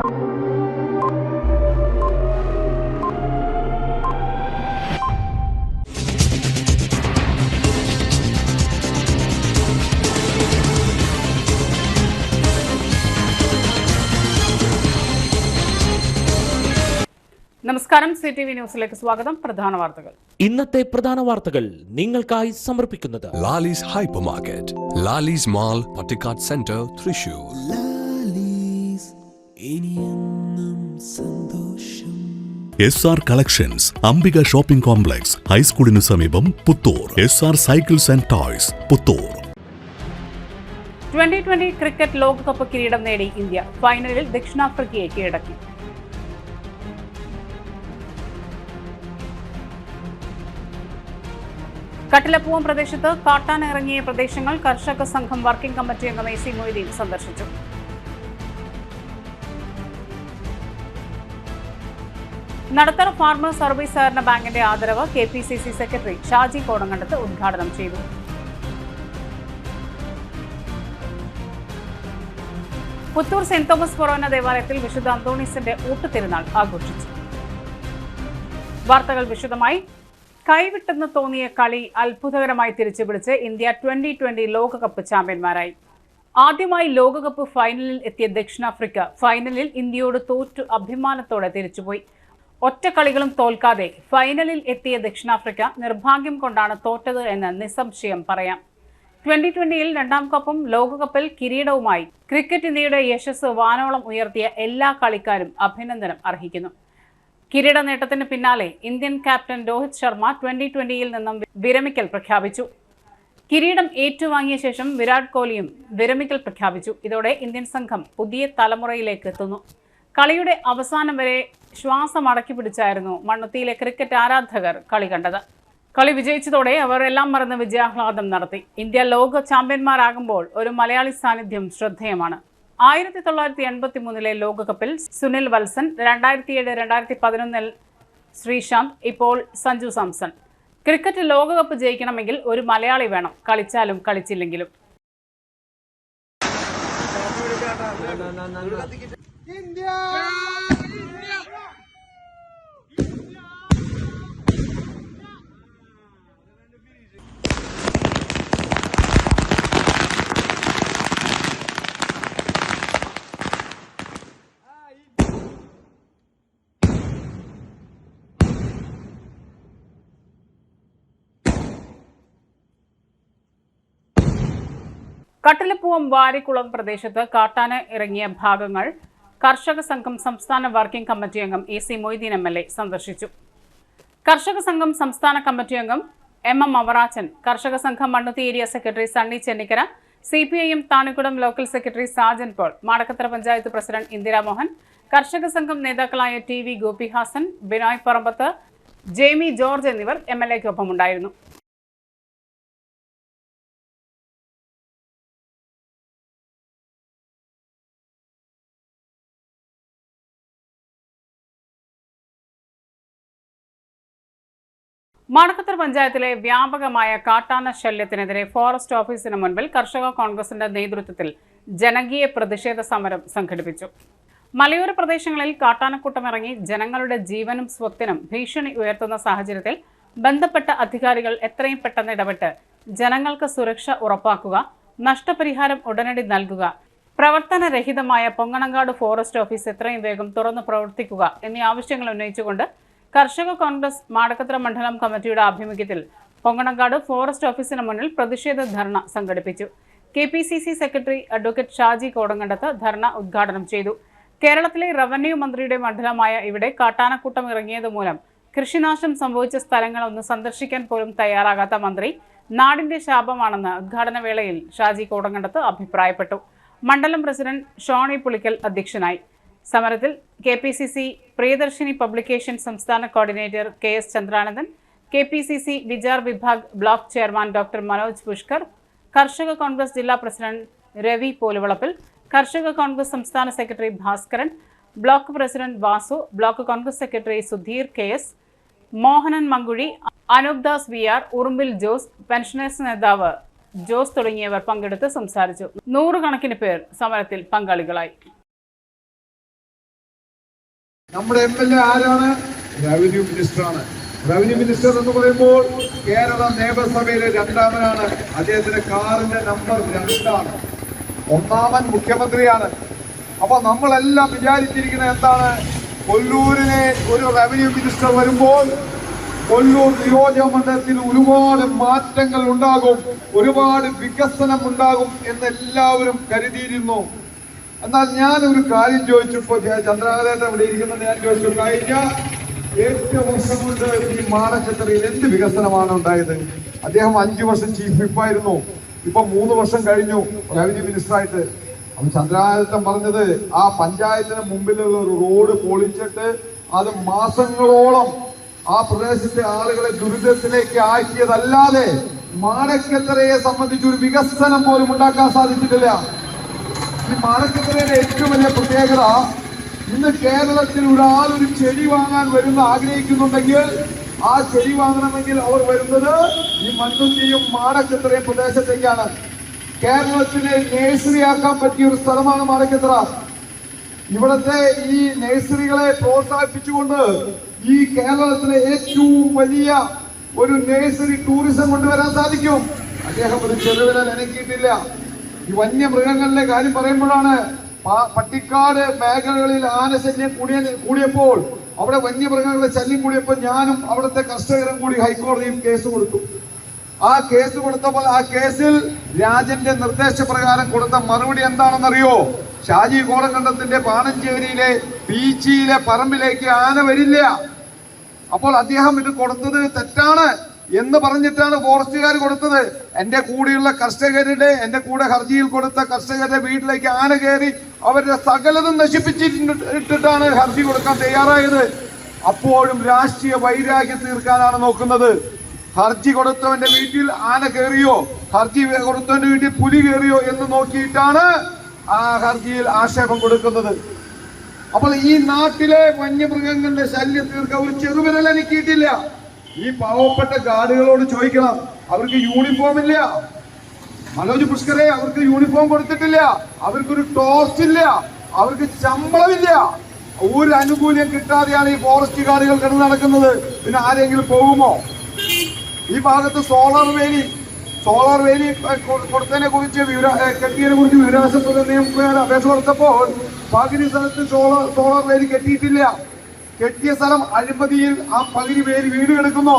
നമസ്കാരം, CTV ന്യൂസിലേക്ക് സ്വാഗതം. പ്രധാന വാർത്തകൾ. ഇന്നത്തെ പ്രധാന വാർത്തകൾ നിങ്ങൾക്കായി സമർപ്പിക്കുന്നത് Lalee's hypermarket, Lalee's mall, Pattikkad centre, Thrissur. SR collections, Ambika shopping complex, ഹൈസ്കൂളിനു സമീപം, Puthur. SR cycles and toys, Puthur. 2020 cricket ലോകകപ്പ് കിരീടം നേടി ഇന്ത്യ. ഫൈനലിൽ ദക്ഷിണാഫ്രിക്കയെ കീഴടക്കി. കട്ടിലപ്പൂവം പ്രദേശത്ത് കാട്ടാന ഇറങ്ങിയ പ്രദേശങ്ങൾ കർഷക സംഘം വർക്കിംഗ് കമ്മിറ്റി അംഗം AC മൊയ്തീൻ സന്ദർശിച്ചു. നടത്തറ ഫാർമേഴ്സ് സർവീസ് സഹകരണ ബാങ്കിന്റെ ആദരവ് KPCC സെക്രട്ടറി ഷാജി കോടങ്കണ്ടത്ത് ഉദ്ഘാടനം ചെയ്തു. പുത്തൂർ സെന്റ് തോമസ് ഫൊറോന ദേവാലയത്തിൽ വിശുദ്ധ അന്തോണീസിന്റെ ഊട്ടുതിരുനാൾ ആഘോഷിച്ചു. വാർത്തകൾ വിശദമായി. കൈവിട്ടെന്ന് തോന്നിയ കളി അത്ഭുതകരമായി തിരിച്ചുപിടിച്ച് ഇന്ത്യ 2020 ലോകകപ്പ് ചാമ്പ്യന്മാരായി. ആദ്യമായി ലോകകപ്പ് ഫൈനലിൽ എത്തിയ ദക്ഷിണാഫ്രിക്ക ഫൈനലിൽ ഇന്ത്യയോട് തോറ്റു അഭിമാനത്തോടെ തിരിച്ചുപോയി. ഒറ്റ കളികളും തോൽക്കാതെ ഫൈനലിൽ എത്തിയ ദക്ഷിണാഫ്രിക്ക നിർഭാഗ്യം കൊണ്ടാണ് തോറ്റത് എന്ന് നിസ്സംശയം പറയാം. 2020 രണ്ടാം കപ്പും ലോകകപ്പിൽ കിരീടവുമായി ക്രിക്കറ്റ് ഇന്ത്യയുടെ യശസ് വാനോളം ഉയർത്തിയ എല്ലാ കളിക്കാരും അഭിനന്ദനം അർഹിക്കുന്നു. കിരീട നേട്ടത്തിന് പിന്നാലെ ഇന്ത്യൻ ക്യാപ്റ്റൻ രോഹിത് ശർമ്മ 2020 നിന്നും വിരമിക്കൽ പ്രഖ്യാപിച്ചു. കിരീടം ഏറ്റുവാങ്ങിയ ശേഷം വിരാട് കോഹ്ലിയും വിരമിക്കൽ പ്രഖ്യാപിച്ചു. ഇതോടെ ഇന്ത്യൻ സംഘം പുതിയ തലമുറയിലേക്ക് എത്തുന്നു. കളിയുടെ അവസാനം വരെ ശ്വാസം അടക്കി പിടിച്ചായിരുന്നു മണ്ണുത്തിയിലെ ക്രിക്കറ്റ് ആരാധകർ കളി കണ്ടത്. കളി വിജയിച്ചതോടെ അവർ എല്ലാം മറന്ന് വിജയാഹ്ലാദം നടത്തി. ഇന്ത്യ ലോക ചാമ്പ്യന്മാരാകുമ്പോൾ ഒരു മലയാളി സാന്നിധ്യം ശ്രദ്ധേയമാണ്. 1983 ലോകകപ്പിൽ സുനിൽ വത്സൻ, 2007-2011 ശ്രീശാന്ത്, ഇപ്പോൾ സഞ്ജു സാംസൺ. ക്രിക്കറ്റ് ലോകകപ്പ് ജയിക്കണമെങ്കിൽ ഒരു മലയാളി വേണം, കളിച്ചാലും കളിച്ചില്ലെങ്കിലും. കട്ടിലപ്പൂവം വാരിക്കുളം പ്രദേശത്ത് കാട്ടാന ഇറങ്ങിയ ഭാഗങ്ങൾ കർഷക സംഘം സംസ്ഥാന വർക്കിംഗ് കമ്മിറ്റി അംഗം AC മൊയ്തീൻ MLA സന്ദർശിച്ചു. കർഷക സംഘം സംസ്ഥാന കമ്മിറ്റി അംഗം MM Avarachan, Karshaka Sangham Mannuthy area secretary Sunny Chennikkara, CPIM Thanikkudam local secretary Sajan Paul, Madakkathara panchayat president Indira Mohan, Karshaka Sangham നേതാക്കളായ TV ഗോപിഹാസൻ, ബിനോയ് പറമ്പത്ത്, ജെയ്മി ജോർജ് എന്നിവർ MLAക്കൊപ്പമുണ്ടായിരുന്നു. മാടക്കത്തറ പഞ്ചായത്തിലെ വ്യാപകമായ കാട്ടാന ശല്യത്തിനെതിരെ ഫോറസ്റ്റ് ഓഫീസിന് മുൻപിൽ കർഷക കോൺഗ്രസിന്റെ നേതൃത്വത്തിൽ ജനകീയ പ്രതിഷേധ സമരം സംഘടിപ്പിച്ചു. മലയോര പ്രദേശങ്ങളിൽ കാട്ടാനക്കൂട്ടമിറങ്ങി ജനങ്ങളുടെ ജീവനും സ്വത്തിനും ഭീഷണി ഉയർത്തുന്ന സാഹചര്യത്തിൽ ബന്ധപ്പെട്ട അധികാരികൾ എത്രയും പെട്ടെന്ന് ഇടപെട്ട് ജനങ്ങൾക്ക് സുരക്ഷ ഉറപ്പാക്കുക, നഷ്ടപരിഹാരം ഉടനടി നൽകുക, പ്രവർത്തനരഹിതമായ പൊങ്ങണങ്കാട് ഫോറസ്റ്റ് ഓഫീസ് എത്രയും വേഗം തുറന്നു പ്രവർത്തിക്കുക എന്നീ ആവശ്യങ്ങൾ ഉന്നയിച്ചുകൊണ്ട് കർഷക കോൺഗ്രസ് മാടക്കത്തറ മണ്ഡലം കമ്മിറ്റിയുടെ ആഭിമുഖ്യത്തിൽ പൊങ്ങണങ്കാട് ഫോറസ്റ്റ് ഓഫീസിന് മുന്നിൽ പ്രതിഷേധ ധർണ സംഘടിപ്പിച്ചു. KPCC secretary advocate Shaji Kodankandath dharna ഉദ്ഘാടനം ചെയ്തു. കേരളത്തിലെ റവന്യൂ മന്ത്രിയുടെ മണ്ഡലമായ ഇവിടെ കാട്ടാനക്കൂട്ടം ഇറങ്ങിയത് മൂലം കൃഷിനാശം സംഭവിച്ച സ്ഥലങ്ങളൊന്ന് സന്ദർശിക്കാൻ പോലും തയ്യാറാകാത്ത മന്ത്രി നാടിന്റെ ശാപമാണെന്ന് ഉദ്ഘാടന വേളയിൽ ഷാജി കോടങ്കണ്ടത്ത് അഭിപ്രായപ്പെട്ടു. മണ്ഡലം പ്രസിഡന്റ് ഷോണി പുളിക്കൽ അധ്യക്ഷനായി. സമരത്തിൽ KPCC പ്രിയദർശിനി പബ്ലിക്കേഷൻ സംസ്ഥാന coordinator KS Chandranandan, KPCC Vichar Vibhag block chairman doctor Manoj Pushkar, Karshaka Congress ജില്ലാ പ്രസിഡന്റ് രവി പോലുവളപ്പിൽ, കർഷക കോൺഗ്രസ് സംസ്ഥാന secretary Bhaskaran, block president Vasu, block Congress secretary Sudheer KS, Mohanan Mankuzhi, Anoop Das VR, Urumbil Jose, pensioners നേതാവ് ജോസ് തുടങ്ങിയവർ പങ്കെടുത്ത് സംസാരിച്ചു. 100 കണക്കിന് പേർ സമരത്തിൽ പങ്കാളികളായി. നമ്മുടെ MLA ആരാണ്? റവന്യൂ മിനിസ്റ്ററാണ്. റവന്യൂ മിനിസ്റ്റർ എന്ന് പറയുമ്പോൾ കേരള നിയമസഭയിലെ രണ്ടാമനാണ്. അദ്ദേഹത്തിന്റെ കാറിന്റെ നമ്പർ 2 ഒന്നാമൻ മുഖ്യമന്ത്രിയാണ്. അപ്പൊ നമ്മളെല്ലാം വിചാരിച്ചിരിക്കുന്നത് എന്താണ്? കൊല്ലൂരിലെ ഒരു റവന്യൂ മിനിസ്റ്റർ വരുമ്പോൾ കൊല്ലൂർ നിയോജക മണ്ഡലത്തിൽ ഒരുപാട് മാറ്റങ്ങൾ ഉണ്ടാകും, ഒരുപാട് വികസനം ഉണ്ടാകും എന്നെല്ലാവരും കരുതിയിരുന്നു. എന്നാൽ ഞാൻ ഒരു കാര്യം ചോദിച്ചപ്പോൾ ചന്ദ്രനാഥേട്ടൻ ഇവിടെ ഇരിക്കുന്നത് ഞാൻ ചോദിച്ചു, കഴിഞ്ഞ 8 വർഷം കൊണ്ട് ഈ മാടക്കത്തറയിൽ എന്ത് വികസനമാണ് ഉണ്ടായത്? അദ്ദേഹം 5 വർഷം ചീഫ് വിപ്പായിരുന്നു, ഇപ്പൊ 3 വർഷം കഴിഞ്ഞു റവന്യൂ മിനിസ്റ്ററായിട്ട്. അപ്പൊ ചന്ദ്രനാഥേട്ടൻ പറഞ്ഞത് ആ പഞ്ചായത്തിന് മുമ്പിലുള്ള ഒരു റോഡ് പൊളിച്ചിട്ട് അത് മാസങ്ങളോളം ആ പ്രദേശത്തെ ആളുകളെ ദുരിതത്തിലേക്ക് ആക്കിയതല്ലാതെ മാടക്കത്തറയെ സംബന്ധിച്ച് ഒരു വികസനം പോലും ഉണ്ടാക്കാൻ സാധിച്ചിട്ടില്ല. ഈ മാടക്കത്തറയുടെ ഏറ്റവും വലിയ പ്രത്യേകത, ഇന്ന് കേരളത്തിൽ ഒരാളൊരു ചെടി വാങ്ങാൻ ആഗ്രഹിക്കുന്നുണ്ടെങ്കിൽ ആ ചെടി വാങ്ങണമെങ്കിൽ അവർ വരുന്നത് ഈ മണ്ണുത്തിയും മാടക്കത്തറയും പ്രദേശത്തേക്കാണ്. കേരളത്തിലെ നേഴ്സറി ആക്കാൻ പറ്റിയ ഒരു സ്ഥലമാണ് മാടക്കത്തറ. ഇവിടുത്തെ ഈ നേഴ്സറികളെ പ്രോത്സാഹിപ്പിച്ചുകൊണ്ട് ഈ കേരളത്തിലെ ഏറ്റവും വലിയ ഒരു നേഴ്സറി ടൂറിസം കൊണ്ടുവരാൻ സാധിക്കും. അദ്ദേഹം ഒരു ചെറുവിരൽ അനക്കിയിട്ടില്ല. ഈ വന്യമൃഗങ്ങളുടെ കാര്യം പറയുമ്പോഴാണ് പട്ടിക്കാട് മേഖലകളിൽ ആനശല്യം കൂടിയപ്പോൾ, അവിടെ വന്യമൃഗങ്ങളുടെ ശല്യം കൂടിയപ്പോൾ ഞാനും അവിടുത്തെ കർഷകരും കൂടി ഹൈക്കോടതിയിൽ കേസ് കൊടുത്തു. ആ കേസ് കൊടുത്തപ്പോൾ ആ കേസിൽ രാജന്റെ നിർദ്ദേശപ്രകാരം കൊടുത്ത മറുപടി എന്താണെന്നറിയോ? ഷാജി കോടകണ്ടത്തിന്റെ പാണഞ്ചേരിയിലെ പീച്ചിയിലെ പറമ്പിലേക്ക് ആന വരില്ല. അപ്പോൾ അദ്ദേഹം ഇത് കൊടുത്തത് തെറ്റാണ് എന്ന് പറഞ്ഞിട്ടാണ് ഫോറസ്റ്റുകാർ കൊടുത്തത്. എന്റെ കൂടെയുള്ള കർഷകരുടെ, എന്റെ കൂടെ ഹർജിയിൽ കൊടുത്ത കർഷകരുടെ വീട്ടിലേക്ക് ആന കയറി അവരുടെ സകലതും നശിപ്പിച്ചിട്ടിട്ടാണ് ഹർജി കൊടുക്കാൻ തയ്യാറായത്. അപ്പോഴും രാഷ്ട്രീയ വൈരാഗ്യം തീർക്കാനാണ് നോക്കുന്നത്. ഹർജി കൊടുത്തവന്റെ വീട്ടിൽ ആന കയറിയോ, ഹർജി കൊടുത്തവന്റെ വീട്ടിൽ പുലി കയറിയോ എന്ന് നോക്കിയിട്ടാണ് ആ ഹർജിയിൽ ആക്ഷേപം കൊടുക്കുന്നത്. അപ്പോൾ ഈ നാട്ടിലെ വന്യമൃഗങ്ങളുടെ ശല്യം തീർക്കാൻ ഒരു ചെറുവിരൽ അനക്കിയിട്ടില്ല. ഈ പാവപ്പെട്ട ഗാർഡുകളോട് ചോദിക്കണം, അവർക്ക് യൂണിഫോം ഇല്ല. മനോജ് പുഷ്കറെ, അവർക്ക് യൂണിഫോം കൊടുത്തിട്ടില്ല, അവർക്കൊരു ടോർച്ച് ഇല്ല, അവർക്ക് ശമ്പളമില്ല. ഒരു ആനുകൂല്യം കിട്ടാതെയാണ് ഈ ഫോറസ്റ്റ് ഗാർഡുകൾ കിടന്ന് നടക്കുന്നത്. പിന്നെ ആരെങ്കിലും പോകുമോ? ഈ ഭാഗത്ത് സോളാർ വേലി കൊടുത്തതിനെ കുറിച്ച് കെട്ടിയതിനെ കുറിച്ച് വിവരാവകാശ നിയമപ്രകാരം അപേക്ഷ കൊടുത്തപ്പോൾ പകുതി സ്ഥലത്ത് സോളാർ വേലി കെട്ടിയിട്ടില്ല. കെട്ടിയ സ്ഥലം അഴിമതിയിൽ ആ പകുതി വേലി വീട് കിടക്കുന്നു.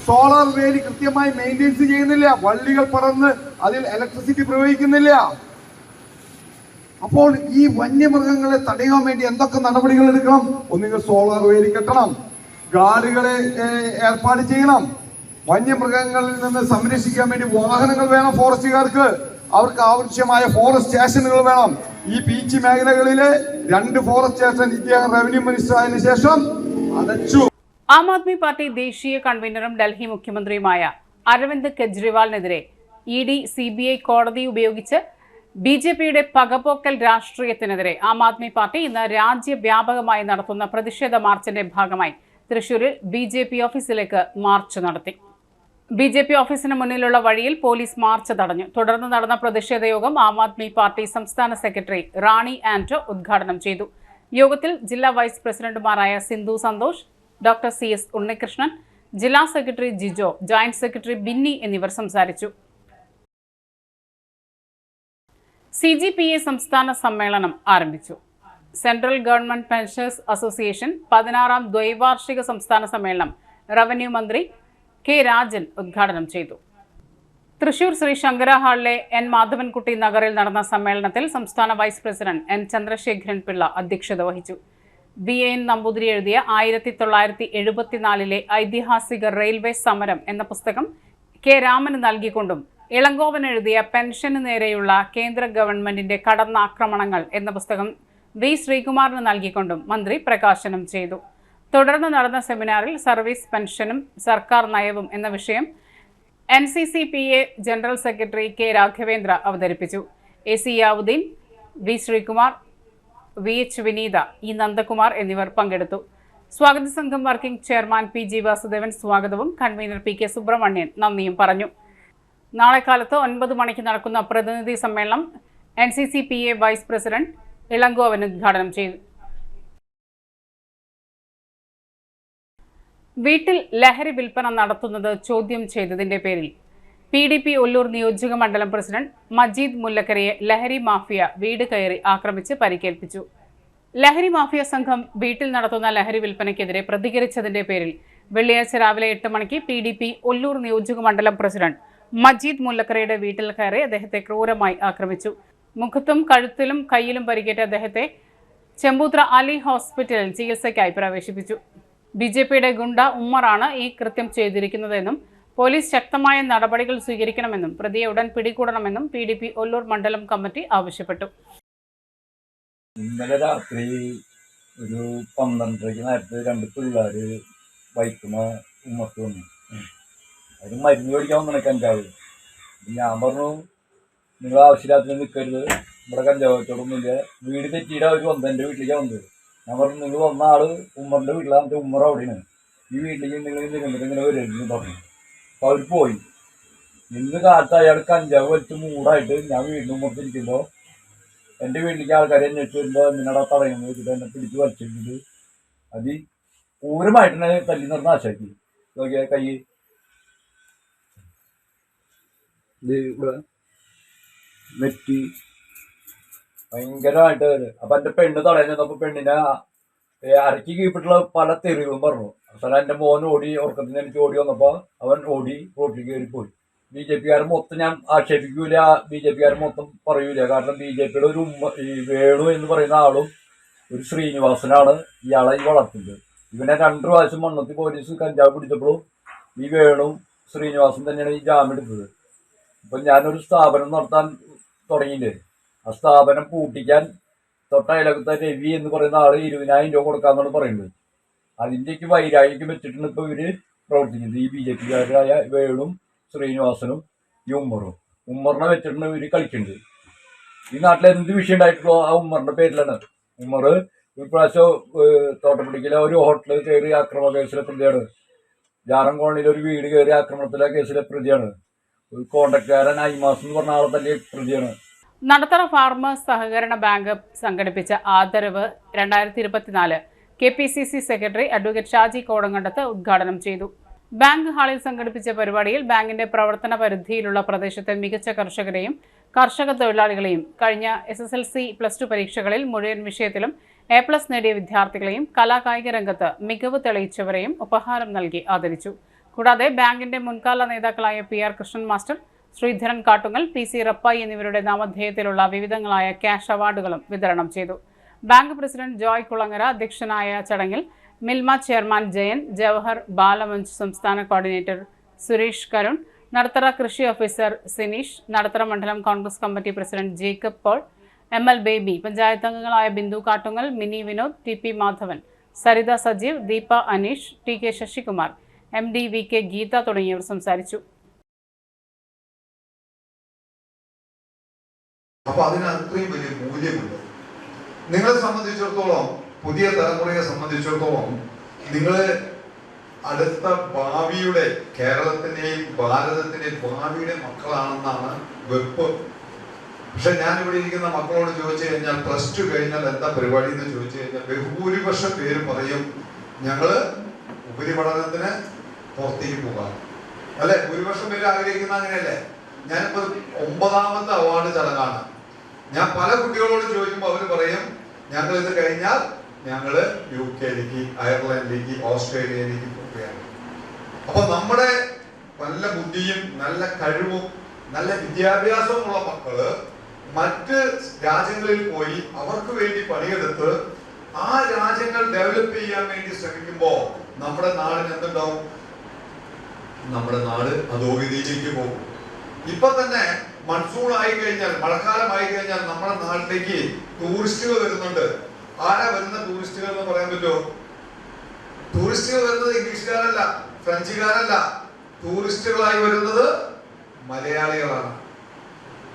സോളാർ വേലി കൃത്യമായി മെയിൻറ്റെയിൻസ് ചെയ്യുന്നില്ല, വള്ളികൾ പടർന്ന് അതിൽ ഇലക്ട്രിസിറ്റി പ്രവഹിക്കുന്നില്ല. അപ്പോൾ ഈ വന്യമൃഗങ്ങളെ തടയാൻ വേണ്ടി എന്തൊക്കെ നടപടികൾ എടുക്കണം? ഒന്നുകിൽ സോളാർ വേലി കെട്ടണം, ഗാർഡുകളെ ഏർപ്പാട് ചെയ്യണം, വന്യമൃഗങ്ങളിൽ നിന്ന് സംരക്ഷിക്കാൻ വേണ്ടി വാഹനങ്ങൾ വേണം ഫോറസ്റ്റുകാർക്ക്, അവർക്ക് ആവശ്യമായ ഫോറസ്റ്റ് സ്റ്റേഷനുകൾ വേണം. ഈ പീച്ചി മേഖലകളിലെ 2 ഫോറസ്റ്റ് സ്റ്റേഷൻ ഇദ്ദേഹം റവന്യൂ മിനിസ്റ്റർ ആയതിനു ശേഷം അടച്ചു. ആം ആദ്മി പാർട്ടി ദേശീയ കൺവീനറും ഡൽഹി മുഖ്യമന്ത്രിയുമായ അരവിന്ദ് കെജ്രിവാളിനെതിരെ ED, CBI കോടതി ഉപയോഗിച്ച് BJPയുടെ പകപോക്കൽ രാഷ്ട്രീയത്തിനെതിരെ ആം ആദ്മി പാർട്ടി ഇന്ന് രാജ്യവ്യാപകമായി നടത്തുന്ന പ്രതിഷേധ മാർച്ചിന്റെ ഭാഗമായി തൃശൂരിൽ BJP ഓഫീസിലേക്ക് മാർച്ച് നടത്തി. BJP ഓഫീസിന് മുന്നിലുള്ള വഴിയിൽ പോലീസ് മാർച്ച് തടഞ്ഞു. തുടർന്ന് നടന്ന പ്രതിഷേധ യോഗം ആം ആദ്മി പാർട്ടി സംസ്ഥാന സെക്രട്ടറി റാണി ആന്റോ ഉദ്ഘാടനം ചെയ്തു. യോഗത്തിൽ ജില്ലാ വൈസ് പ്രസിഡന്റുമാരായ സിന്ധു സന്തോഷ്, ഡോക്ടർ CS ഉണ്ണികൃഷ്ണൻ, ജില്ലാ secretary Jijo, joint secretary Binny എന്നിവർ സംസാരിച്ചു. CGPA സംസ്ഥാന സമ്മേളനം ആരംഭിച്ചു. സെൻട്രൽ ഗവൺമെന്റ് പെൻഷനേഴ്സ് അസോസിയേഷൻ 16ാം ദ്വൈവാർഷിക സംസ്ഥാന സമ്മേളനം റവന്യൂ മന്ത്രി K. രാജൻ ഉദ്ഘാടനം ചെയ്തു. തൃശൂർ ശ്രീ ശങ്കര ഹാളിലെ N. മാധവൻകുട്ടി നഗറിൽ നടന്ന സമ്മേളനത്തിൽ സംസ്ഥാന vice president N. Chandrasekharan Pillai അധ്യക്ഷത വഹിച്ചു. VN നമ്പൂതിരി എഴുതിയ 1974 ഐതിഹാസിക റെയിൽവേ സമരം എന്ന പുസ്തകം K. രാമന് നൽകിക്കൊണ്ടും ഇളങ്കോവൻ എഴുതിയ പെൻഷന് നേരെയുള്ള കേന്ദ്ര ഗവൺമെന്റിന്റെ കടന്നാക്രമണങ്ങൾ എന്ന പുസ്തകം V. ശ്രീകുമാറിന് നൽകിക്കൊണ്ടും മന്ത്രി പ്രകാശനം ചെയ്തു. തുടർന്ന് നടന്ന സെമിനാറിൽ സർവീസ് പെൻഷനും സർക്കാർ നയവും എന്ന വിഷയം NCCPA general secretary K. Raghavendra അവതരിപ്പിച്ചു. AC യാവുദ്ദീൻ, V. ശ്രീകുമാർ, VH വിനീത, E. നന്ദകുമാർ എന്നിവർ പങ്കെടുത്തു. സ്വാഗത സംഘം വർക്കിംഗ് ചെയർമാൻ PG വാസുദേവൻ സ്വാഗതവും കൺവീനർ PK സുബ്രഹ്മണ്യൻ നന്ദിയും പറഞ്ഞു. നാളെ കാലത്ത് 9 മണിക്ക് നടക്കുന്ന പ്രതിനിധി സമ്മേളനം NCCPA വൈസ് പ്രസിഡന്റ് ഇളങ്കോവൻ ഉദ്ഘാടനം ചെയ്തു. വീട്ടിൽ ലഹരി വിൽപ്പന നടത്തുന്നത് ചോദ്യം ചെയ്തതിന്റെ പേരിൽ PDP ഒല്ലൂർ നിയോജക മണ്ഡലം പ്രസിഡന്റ് മജീദ് മുല്ലക്കരയെ ലഹരി മാഫിയ വീട് കയറി ആക്രമിച്ച് പരിക്കേൽപ്പിച്ചു. ലഹരി മാഫിയ സംഘം വീട്ടിൽ നടത്തുന്ന ലഹരി വിൽപ്പനയ്ക്കെതിരെ പ്രതികരിച്ചതിന്റെ പേരിൽ വെള്ളിയാഴ്ച രാവിലെ 8 മണിക്ക് PDP ഒല്ലൂർ നിയോജക മണ്ഡലം പ്രസിഡന്റ് മജീദ് മുല്ലക്കരയുടെ വീട്ടിൽ കയറി അദ്ദേഹത്തെ ക്രൂരമായി ആക്രമിച്ചു. മുഖത്തും കഴുത്തിലും കൈയിലും പരിക്കേറ്റ അദ്ദേഹത്തെ ചെമ്പൂത്ര അലി ഹോസ്പിറ്റലിൽ ചികിത്സയ്ക്കായി പ്രവേശിപ്പിച്ചു. BJPയുടെ ഗുണ്ട ഉമ്മറാണ് ഈ കൃത്യം ചെയ്തിരിക്കുന്നതെന്നും പോലീസ് ശക്തമായ നടപടികൾ സ്വീകരിക്കണമെന്നും പ്രതിയെ ഉടൻ പിടികൂടണമെന്നും PDP ഒല്ലൂർ മണ്ഡലം കമ്മിറ്റി ആവശ്യപ്പെട്ടു. ഇന്നലെ രാത്രി ഒരു 12:30 നേരത്തെ 2 പിള്ളേർ ബൈക്കുമ ഉമ്മക്ക് വന്നു. അവർ മരുന്ന് മേടിക്കാൻ വന്നു കഞ്ചാവ്. ഞാൻ പറഞ്ഞു, നിങ്ങൾ ആവശ്യമില്ലാത്ത നിൽക്കരുത്, ഇവിടെ കഞ്ചാവ് വെച്ചോടൊന്നുമില്ല. വീട് തെറ്റിയിട്ട് അവർ വന്നത്, എൻ്റെ വീട്ടിലേക്ക് വന്നത്. ഞാൻ പറഞ്ഞു, നിങ്ങൾ വന്ന ആള് ഉമ്മറിൻ്റെ വീട്ടിലാണ്, ഉമ്മറ അവിടെയാണ്, ഈ വീട്ടിലേക്ക് നിങ്ങൾ നിന്നിട്ട് ഇങ്ങനെ വരുന്നു പറഞ്ഞു. അപ്പോൾ അവർ പോയി. ഇന്ന് കാലത്ത് അയാൾ കഞ്ചാവ് വലിച്ച് മൂടായിട്ട് ഞാൻ വീടിന് ഉമ്മർത്തിരിക്കുമ്പോൾ എൻ്റെ വീട്ടിലേക്ക് ആൾക്കാരെ അന്വേഷിച്ച് വരുമ്പോൾ നിങ്ങളുടെ തടയുന്നത് വെച്ചിട്ട് എന്നെ പിടിച്ച് വലിച്ചിട്ട് അത് പൂരമായിട്ട് തന്നെ തല്ലി നിറഞ്ഞ നാശാക്കി. നോക്കിയാൽ കൈ ഇത് ഇവിടെ നെറ്റി ഭയങ്കരമായിട്ട്. അപ്പം എൻ്റെ പെണ്ണ് തടയാൻ ചെന്നപ്പോൾ പെണ്ണിനെ അരക്കി കീപ്പിട്ടുള്ള പല തെറികളും പറഞ്ഞു. അവസാനം എൻ്റെ മോൻ ഓടി, ഉറക്കത്തിന് എനിക്ക് ഓടി വന്നപ്പോൾ അവൻ ഓടി റോട്ടിൽ കയറി പോയി. BJPക്കാർ മൊത്തം ഞാൻ ആക്ഷേപിക്കൂല, BJPക്കാർ മൊത്തം പറയൂല. കാരണം BJPയുടെ ഒരു ഈ വേണു എന്ന് പറയുന്ന ആളും ഒരു ശ്രീനിവാസനാണ് ഇയാളെ വളർത്തുന്നത്. ഇവനെ 2 പ്രാവശ്യം മണ്ണത്തി പോലീസ് കഞ്ചാവ് പിടിച്ചപ്പോഴും ഈ വേണു ശ്രീനിവാസൻ തന്നെയാണ് ഈ ജാമ്യം എടുത്തത്. അപ്പം ഞാനൊരു സ്ഥാപനം നടത്താൻ തുടങ്ങിയില്ലേ, ആ സ്ഥാപനം പൂട്ടിക്കാൻ തൊട്ടയലകത്തെ രവി എന്ന് പറയുന്ന ആൾ 20,000 രൂപ കൊടുക്കാന്നാണ് പറയുന്നത്. അതിൻ്റെക്ക് വൈരാഗ്യം വെച്ചിട്ടാണ് ഇപ്പോൾ ഇവർ പ്രവർത്തിക്കുന്നത്. ഈ BJPക്കാരായ വേണും ശ്രീനിവാസനും ഈ ഉമ്മറിനെ വെച്ചിട്ടാണ് ഇവർ കളിക്കുന്നത്. ഈ നാട്ടിൽ എന്ത് വിഷയം ഉണ്ടായിട്ടുള്ളൂ ആ ഉമ്മറിൻ്റെ പേരിലാണ്. ഉമ്മർ ഒരു പ്രാവശ്യം തോട്ടപ്പിടിക്കലെ ഒരു ഹോട്ടലിൽ കയറി ആക്രമണ കേസിലെ പ്രതിയാണ്. ജാറം കോളനിയിൽ ഒരു വീട് കയറി ആക്രമണത്തിലെ കേസിലെ പ്രതിയാണ്. ഒരു കോൺട്രാക്ടുകാരൻ ഐമാസ് എന്ന് പറഞ്ഞ ആളെ തല്ലിയ പ്രതിയാണ്. നടത്തറ ഫാർമേഴ്സ് സഹകരണ ബാങ്ക് സംഘടിപ്പിച്ച ആദരവ് 2024 KPCC secretary advocate Shaji Kodankandath ഉദ്ഘാടനം ചെയ്തു. ബാങ്ക് ഹാളിൽ സംഘടിപ്പിച്ച പരിപാടിയിൽ ബാങ്കിന്റെ പ്രവർത്തന പരിധിയിലുള്ള പ്രദേശത്തെ മികച്ച കർഷകരെയും കർഷക തൊഴിലാളികളെയും കഴിഞ്ഞ SSLC +2 പരീക്ഷകളിൽ മുഴുവൻ വിഷയത്തിലും A+ നേടിയ വിദ്യാർത്ഥികളെയും കലാകായിക രംഗത്ത് മികവ് തെളിയിച്ചവരെയും ഉപഹാരം നൽകി ആദരിച്ചു. കൂടാതെ ബാങ്കിന്റെ മുൻകാല നേതാക്കളായ PR Krishnan master, Sreedharan Kattungal, PC Rappai എന്നിവരുടെ നാമധേയത്തിലുള്ള വിവിധങ്ങളായ ക്യാഷ് അവാർഡുകളും വിതരണം ചെയ്തു. ബാങ്ക് പ്രസിഡന്റ് ജോയ് കുളങ്ങര അധ്യക്ഷനായ ചടങ്ങിൽ മിൽമ ചെയർമാൻ ജയൻ, ജവഹർ ബാലമഞ്ച് സംസ്ഥാന കോർഡിനേറ്റർ സുരേഷ് കരുൺ, നടത്തറ കൃഷി ഓഫീസർ സിനീഷ്, നടത്തറ മണ്ഡലം Congress committee president Jacob Paul, ML Baby, panchayat അംഗങ്ങളായ Bindu Kattungal, Mini Vinod, TP Madhavan, Saritha Sajeev, Deepa Aneesh, TK Sasikumar, MD VK Geetha തുടങ്ങിയവർ സംസാരിച്ചു. അപ്പൊ അതിന് അത്രയും വലിയ മൂല്യമുണ്ട്. നിങ്ങളെ സംബന്ധിച്ചിടത്തോളം, പുതിയ തലമുറയെ സംബന്ധിച്ചിടത്തോളം, നിങ്ങൾ അടുത്ത ഭാവിയുടെ, കേരളത്തിന്റെയും ഭാരതത്തിന്റെയും ഭാവിയുടെ മക്കളാണെന്നാണ് വെപ്പ്. പക്ഷെ ഞാൻ ഇവിടെ ഇരിക്കുന്ന മക്കളോട് ചോദിച്ചു കഴിഞ്ഞാൽ +2 കഴിഞ്ഞാൽ എന്താ പരിപാടി എന്ന് ചോദിച്ചു കഴിഞ്ഞാൽ ബഹുഭൂരിപക്ഷം പേര് പറയും ഞങ്ങള് ഉപരിപഠനത്തിന് പുറത്തേക്ക് പോകാം. അല്ലെ, ഭൂരിപക്ഷം പേര് ആഗ്രഹിക്കുന്ന അങ്ങനെയല്ലേ? ഞാനിപ്പോ 9ാമത്തെ അവാർഡ് ചടങ്ങാണ്. ഞാൻ പല കുട്ടികളോട് ചോദിക്കുമ്പോൾ അവർ പറയും ഞങ്ങൾ ഇത് കഴിഞ്ഞാൽ ഞങ്ങള് UK-ലേക്ക്, അയർലൻഡിലേക്ക്, ഓസ്ട്രേലിയയിലേക്ക് പോവുകയാണ്. അപ്പൊ നമ്മുടെ നല്ല ബുദ്ധിയും നല്ല കഴിവും നല്ല വിദ്യാഭ്യാസമുള്ള മക്കള് മറ്റ് രാജ്യങ്ങളിൽ പോയി അവർക്ക് വേണ്ടി പണിയെടുത്ത് ആ രാജ്യങ്ങൾ ഡെവലപ്പ് ചെയ്യാൻ വേണ്ടി ശ്രമിക്കുമ്പോൾ നമ്മുടെ നാടിന് എന്തുണ്ടാവും? നമ്മുടെ നാട് അധോഗതിയിലേക്ക് പോകും. ഇപ്പൊ തന്നെ മൺസൂൺ ആയി കഴിഞ്ഞാൽ, മഴക്കാലമായി കഴിഞ്ഞാൽ നമ്മുടെ നാട്ടിലേക്ക് ടൂറിസ്റ്റുകൾ വരുന്നുണ്ട്. ആരാ വരുന്ന ടൂറിസ്റ്റുകൾ എന്ന് പറയാൻ പറ്റുമോ? ടൂറിസ്റ്റുകൾ വരുന്നത് ഇംഗ്ലീഷുകാരല്ല, ഫ്രഞ്ചുകാരല്ല. ടൂറിസ്റ്റുകളായി വരുന്നത് മലയാളികളാണ്.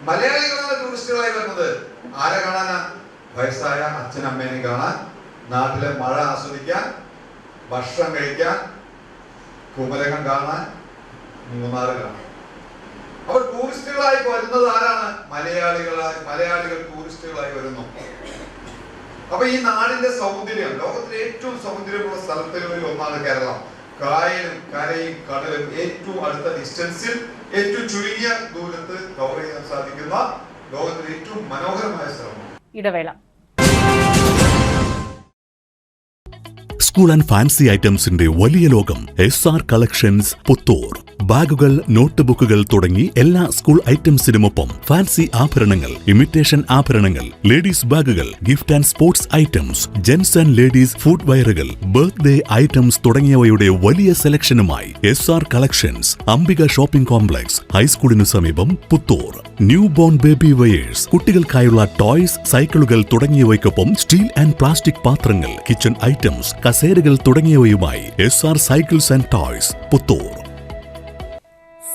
മലയാളികളാണ് ടൂറിസ്റ്റുകളായി വരുന്നത്. ആരെ കാണാനാ? വയസ്സായ അച്ഛനമ്മേനെ കാണാൻ, നാട്ടിലെ മഴ ആസ്വദിക്കാൻ, ഭക്ഷണം കഴിക്കാൻ, കുമരകം കാണാൻ, മൂന്നാർ കാണാൻ. അവർ ടൂറിസ്റ്റുകളായി വരുന്നത് ആരാണ്? മലയാളികൾ ടൂറിസ്റ്റുകളായി വരുന്നു. അപ്പൊ ഈ നാടിന്റെ സൗന്ദര്യം, ലോകത്തിലെ ഏറ്റവും സൗന്ദര്യമുള്ള സ്ഥലങ്ങളിൽ ഒന്നാണ് കേരളം. കായലും കരയും കടലും ഏറ്റവും അടുത്ത ഡിസ്റ്റൻസിൽ ഏറ്റവും ചുരുങ്ങിയ ദൂരത്ത് കവർ ചെയ്യാൻ സാധിക്കുന്ന ലോകത്തിലെ ഏറ്റവും മനോഹരമായ സ്ഥലമാണ്. ഇടവേള. സ്കൂൾ ആൻഡ് ഫാൻസി ഐറ്റംസിന്റെ വലിയ ലോകം SR കളക്ഷൻസ് പുത്തൂർ. ബാഗുകൾ, നോട്ട് ബുക്കുകൾ തുടങ്ങി എല്ലാ സ്കൂൾ ഐറ്റംസിനുമൊപ്പം ഫാൻസി ആഭരണങ്ങൾ, ഇമിറ്റേഷൻ ആഭരണങ്ങൾ, ലേഡീസ് ബാഗുകൾ, gift and sports items, gents and ladies foot വെയറുകൾ, ബർത്ത്ഡേ ഐറ്റംസ് തുടങ്ങിയവയുടെ വലിയ സെലക്ഷനുമായി SR collections, Ambika shopping complex, ഹൈസ്കൂളിനു സമീപം, Puthur. New born baby wears, കുട്ടികൾക്കായുള്ള ടോയ്സ്, സൈക്കിളുകൾ തുടങ്ങിയവയ്ക്കൊപ്പം സ്റ്റീൽ ആൻഡ് പ്ലാസ്റ്റിക് പാത്രങ്ങൾ, കിച്ചൺ ഐറ്റംസ്, കസേരകൾ തുടങ്ങിയവയുമായി SR cycles and toys, Puthur.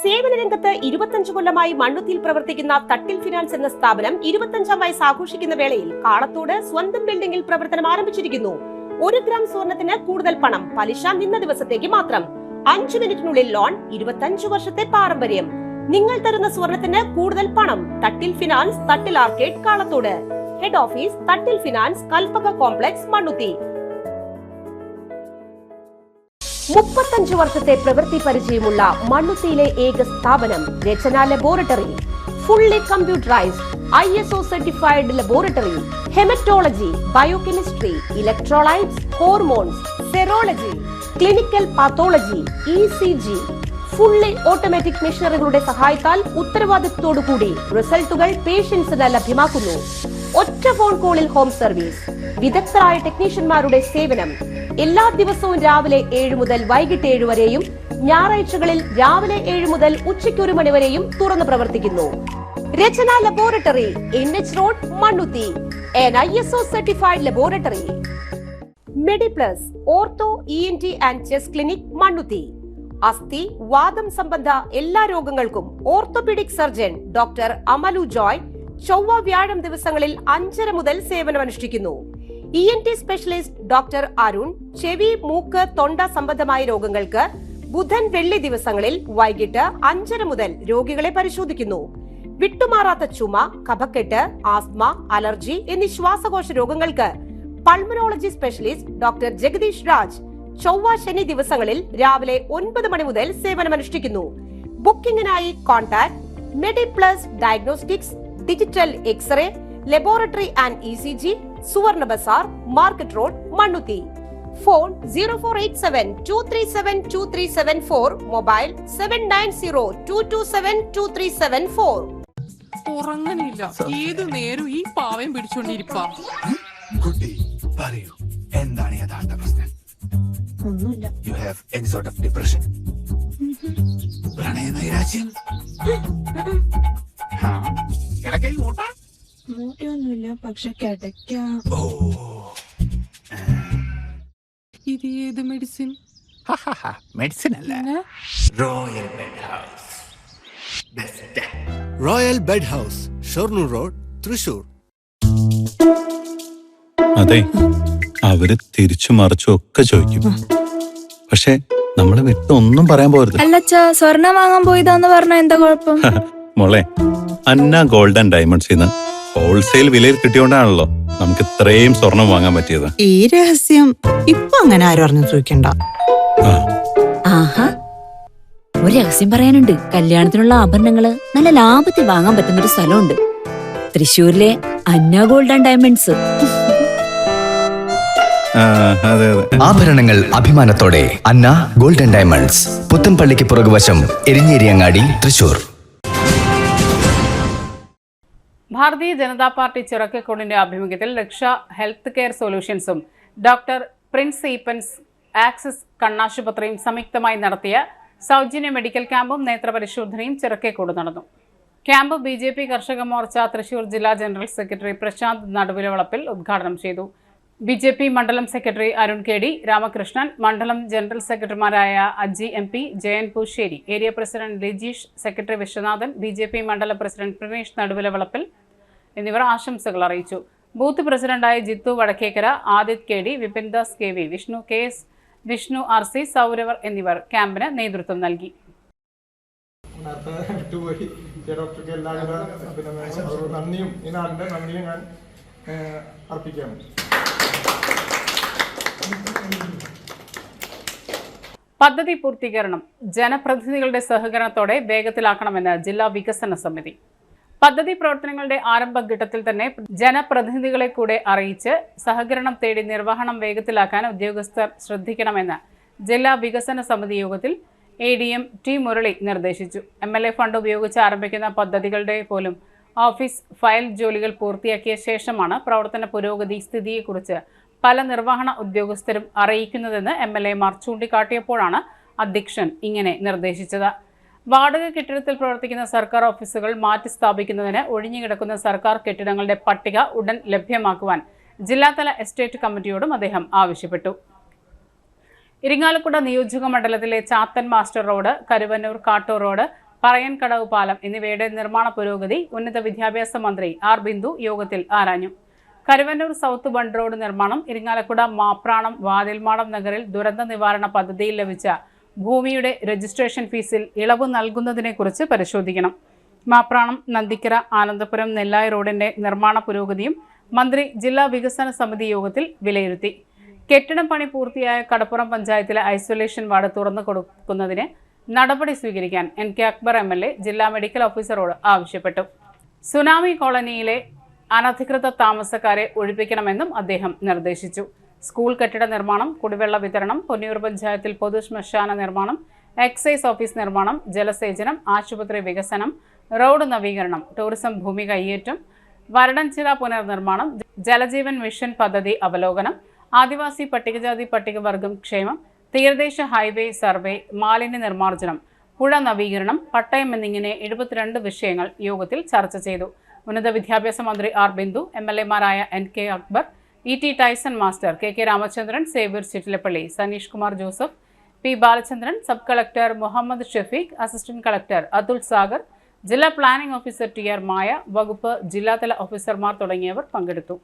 സേവന രംഗത്ത് 25 കൊല്ലമായി മണ്ണുത്തിയിൽ പ്രവർത്തിക്കുന്ന തട്ടിൽ ഫിനാൻസ് എന്ന സ്ഥാപനം 25ാം വയസ്സ് ആഘോഷിക്കുന്ന വേളയിൽ കാളത്തോട് സ്വന്തം ബിൽഡിംഗിൽ പ്രവർത്തനം ആരംഭിച്ചിരിക്കുന്നു. 1 ഗ്രാം സ്വർണത്തിന് കൂടുതൽ പണം, പലിശ നിന്ന ദിവസത്തേക്ക് മാത്രം. 5 മിനിറ്റിനുള്ളിൽ ലോൺ, 25 വർഷത്തെ പാരമ്പര്യം. നിങ്ങൾ തരുന്ന സ്വർണത്തിന് കൂടുതൽ പണം. Thattil finance, Thattil arcade, Kalathode. Head office Thattil finance, Kalpaka complex, Mannuthy. 35 വർഷത്തെ പ്രവൃത്തി പരിചയമുള്ള മണ്ണുത്തിയിലെ ഏക സ്ഥാപനം Rachana laboratory. Fully computerised, ISO certified laboratory. Haematology, biochemistry, electrolytes, hormones, serology, clinical pathology, ECG. Fully automatic മെഷീനറികളുടെ സഹായത്താൽ ഉത്തരവാദിത്വത്തോടുകൂടി റിസൾട്ടുകൾ പേഷ്യൻസിന് ലഭ്യമാക്കുന്നു. ഒറ്റ ഫോൺ കോളിൽ ഹോം സർവീസ്. വിദഗ്ധരായ ടെക്നീഷ്യന്മാരുടെ സേവനം. എല്ലാ ദിവസവും രാവിലെ 7 മുതൽ വൈകിട്ട് 7 വരെയും ഞായറാഴ്ചകളിൽ രാവിലെ 7 മുതൽ ഉച്ചയ്ക്ക് 1 മണി വരെയും തുറന്നു പ്രവർത്തിക്കുന്നു. Rachana laboratory, NH road, Mannuthy. an ISO certified laboratory. Mediplus, ortho, ENT and chest clinic, Mannuthy. അസ്ഥി, വാദം സംബന്ധ എല്ലാ രോഗങ്ങൾക്കും orthopaedic surgeon doctor Amalu Joy ചൊവ്വ വ്യാഴം ദിവസങ്ങളിൽ 5:30 മുതൽ സേവനമനുഷ്ഠിക്കുന്നു. ENT സ്പെഷ്യലിസ്റ്റ് ഡോക്ടർ അരുൺ ചെവി, മൂക്ക്, തൊണ്ട സംബന്ധമായ രോഗങ്ങൾക്ക് ബുധൻ, വെള്ളി ദിവസങ്ങളിൽ വൈകിട്ട് 5:30 മുതൽ രോഗികളെ പരിശോധിക്കുന്നു. വിട്ടുമാറാത്ത ചുമ, കഫക്കെട്ട്, ആസ്മ, അലർജി എന്നീ ശ്വാസകോശ രോഗങ്ങൾക്ക് pulmonology specialist doctor Jagadeesh Raj ചൊവ്വ, ശനി ദിവസങ്ങളിൽ രാവിലെ 9 മണി മുതൽ സേവനമനുഷ്ഠിക്കുന്നു. ബുക്കിംഗിനായി contact Mediplus diagnostics, digital x-ray, laboratory and ECG, Suvarna Bazar, market road, Mannuthy. Phone 0487-237-2374, mobile 790227-2374. ഉറങ്ങണില്ല, ഏതു നേരം ഈ പാവം പിടിച്ചോണ്ടിരിപ്പാ. കുട്ടി പറയൂ, എന്താണ് യഥാർത്ഥ പ്രശ്നം? ഒന്നുമില്ല. You have any sort of depression? പ്രണയ നൈരാശ്യം? കിടക്കയിൽ മൂട്ട? മൂട്ടയൊന്നുമില്ല, പക്ഷെ കിടക്കാം. ഓ, ഇത് ഏത് മെഡിസിൻ? മെഡിസിൻ അല്ല, royal bed house. Royal bed house, Shoranur road, Thrissur. അതെ, അവര് തിരിച്ചു മറിച്ചും ഒക്കെ ചോദിക്കും. പക്ഷെ നമ്മളെ വിട്ട് ഒന്നും പറയാൻ പോരുത്. അല്ലച്ചാ, സ്വർണം വാങ്ങാൻ പോയതാന്ന് പറഞ്ഞ എന്താ കുഴപ്പം? മോളെ, അന്ന ഗോൾഡ് ആൻഡ് ഡയമണ്ട്സിന്ന് ഹോൾസെയിൽ വിലയിൽ കിട്ടിയോണ്ടാണല്ലോ നമുക്ക് ഇത്രയും സ്വർണം വാങ്ങാൻ പറ്റിയത്. ഈ രഹസ്യം ഇപ്പൊ അങ്ങനെ ആരും അറിഞ്ഞു ചോദിക്കണ്ട. ആഹാ, ഒരു രഹസ്യം പറയാനുണ്ട്. കല്യാണത്തിനുള്ള ആഭരണങ്ങള് നല്ല ലാഭത്തിൽ വാങ്ങാൻ പറ്റുന്ന ഒരു സ്ഥലമുണ്ട്. തൃശ്ശൂരിലെ അന്ന ഗോൾഡ് ആൻഡ് ഡയമണ്ട്സ്. ആഭരണങ്ങൾ അഭിമാനത്തോടെ അന്ന ഗോൾഡൻ ഡയമണ്ട്സ്, പുത്തൻപള്ളിക്ക് പുറകുവശം, എരിഞ്ഞേരിയങ്ങാടി, തൃശൂർ. ഭാരതീയ ജനതാ പാർട്ടി ചിറക്കക്കോടിന്റെ ആഭിമുഖ്യത്തിൽ രക്ഷ ഹെൽത്ത് കെയർ സൊല്യൂഷൻസും ഡോക്ടർ പ്രിൻസ് ഈപ്പൻസ് ആക്സിസ് കണ്ണാശുപത്രിയും സംയുക്തമായി നടത്തിയ സൗജന്യ മെഡിക്കൽ ക്യാമ്പും നേത്രപരിശോധനയും ചിറക്കക്കോട് നടന്നു. ക്യാമ്പ് BJP കർഷക മോർച്ച തൃശൂർ ജില്ലാ ജനറൽ സെക്രട്ടറി പ്രശാന്ത് നടുവിലവളപ്പിൽ ഉദ്ഘാടനം ചെയ്തു. BJP മണ്ഡലം സെക്രട്ടറി അരുൺ KD രാമകൃഷ്ണൻ, മണ്ഡലം ജനറൽ സെക്രട്ടറിമാരായ Aji MP, Jayan Poosseri, area president Lijeesh, secretary Viswanathan, BJP മണ്ഡലം പ്രസിഡന്റ് പ്രണേഷ് നടുവിലവളപ്പിൽ എന്നിവർ ആശംസകൾ അറിയിച്ചു. ബൂത്ത് പ്രസിഡന്റായ Jithu Vadakkekara, Adith KD, Vipindas KV, Vishnu KS, Vishnu RC, സൗരവർ എന്നിവർ ക്യാമ്പിന് നേതൃത്വം നൽകി. പദ്ധതി പൂർത്തീകരണം ജനപ്രതിനിധികളുടെ സഹകരണത്തോടെ വേഗത്തിലാക്കണമെന്ന് ജില്ലാ വികസന സമിതി. പദ്ധതി പ്രവർത്തനങ്ങളുടെ ആരംഭഘട്ടത്തിൽ തന്നെ ജനപ്രതിനിധികളെ കൂടെ അറിയിച്ച് സഹകരണം തേടി നിർവഹണം വേഗത്തിലാക്കാൻ ഉദ്യോഗസ്ഥർ ശ്രദ്ധിക്കണമെന്ന് ജില്ലാ വികസന സമിതി യോഗത്തിൽ ADM ടി മുരളി നിർദ്ദേശിച്ചു. MLA ഫണ്ട് ഉപയോഗിച്ച് ആരംഭിക്കുന്ന പദ്ധതികളുടെ പോലും ഓഫീസ് ഫയൽ ജോലികൾ പൂർത്തിയാക്കിയ ശേഷമാണ് പ്രവർത്തന പുരോഗതി സ്ഥിതിയെക്കുറിച്ച് പല നിർവഹണ ഉദ്യോഗസ്ഥരും അറിയിക്കുന്നതെന്ന് MLA മാർ ചൂണ്ടിക്കാട്ടിയപ്പോഴാണ് അധ്യക്ഷൻ ഇങ്ങനെ നിർദ്ദേശിച്ചത്. വാടക കെട്ടിടത്തിൽ പ്രവർത്തിക്കുന്ന സർക്കാർ ഓഫീസുകൾ മാറ്റി സ്ഥാപിക്കുന്നതിന് ഒഴിഞ്ഞുകിടക്കുന്ന സർക്കാർ കെട്ടിടങ്ങളുടെ പട്ടിക ഉടൻ ലഭ്യമാക്കുവാൻ ജില്ലാതല എസ്റ്റേറ്റ് കമ്മിറ്റിയോടും അദ്ദേഹം ആവശ്യപ്പെട്ടു. ഇരിങ്ങാലക്കുട നിയോജക മണ്ഡലത്തിലെ Chathan master road, Karuvannur Kattoor road, Parayankadavu പാലം എന്നിവയുടെ നിർമ്മാണ പുരോഗതി ഉന്നത വിദ്യാഭ്യാസ മന്ത്രി ആർ ബിന്ദു യോഗത്തിൽ ആരാഞ്ഞു. കരുവന്നൂർ സൗത്ത് ബണ്ട് റോഡ് നിർമ്മാണം, ഇരിങ്ങാലക്കുട മാപ്രാണം വാതിൽമാടം നഗറിൽ ദുരന്ത നിവാരണ പദ്ധതിയിൽ ലഭിച്ച ഭൂമിയുടെ രജിസ്ട്രേഷൻ ഫീസിൽ ഇളവ് നൽകുന്നതിനെക്കുറിച്ച് പരിശോധിക്കണം. മാപ്രാണം നന്ദിക്കര ആനന്ദപുരം നെല്ലായി റോഡിന്റെ നിർമ്മാണ പുരോഗതിയും മന്ത്രി ജില്ലാ വികസന സമിതി യോഗത്തിൽ വിലയിരുത്തി. കെട്ടിടം പണി പൂർത്തിയായ കടപ്പുറം പഞ്ചായത്തിലെ ഐസൊലേഷൻ വാർഡ് തുറന്നു കൊടുക്കുന്നതിന് നടപടി സ്വീകരിക്കാൻ NK അക്ബർ MLA ജില്ലാ മെഡിക്കൽ ഓഫീസറോട് ആവശ്യപ്പെട്ടു. സുനാമി കോളനിയിലെ അനധികൃത താമസക്കാരെ ഒഴിപ്പിക്കണമെന്നും അദ്ദേഹം നിർദ്ദേശിച്ചു. സ്കൂൾ കെട്ടിട നിർമ്മാണം, കുടിവെള്ള വിതരണം, പൊന്നിയൂർ പഞ്ചായത്തിൽ പൊതു ശ്മശാന നിർമ്മാണം, എക്സൈസ് ഓഫീസ് നിർമ്മാണം, ജലസേചനം, ആശുപത്രി വികസനം, റോഡ് നവീകരണം, ടൂറിസം ഭൂമി കയ്യേറ്റം, വരടൻചിറ പുനർനിർമ്മാണം, ജലജീവൻ മിഷൻ പദ്ധതി അവലോകനം, ആദിവാസി പട്ടികജാതി പട്ടികവർഗം ക്ഷേമം, തീരദേശ ഹൈവേ സർവേ, മാലിന്യ നിർമ്മാർജ്ജനം, പുഴ നവീകരണം, പട്ടയം എന്നിങ്ങനെ 72 വിഷയങ്ങൾ യോഗത്തിൽ ചർച്ച ചെയ്തു. ഉന്നത വിദ്യാഭ്യാസ മന്ത്രി ആർ ബിന്ദു, MLA മാരായ NK Akbar, ET Tyson master, KK Ramachandran, Xavier Chittilappilly, Saneesh Kumar Joseph, P Balachandran, sub collector Muhammad Shafeeq, assistant collector Athul Sagar, ജില്ലാ പ്ലാനിംഗ് ഓഫീസർ TR മായ, വകുപ്പ് ജില്ലാതല ഓഫീസർമാർ തുടങ്ങിയവർ പങ്കെടുത്തു.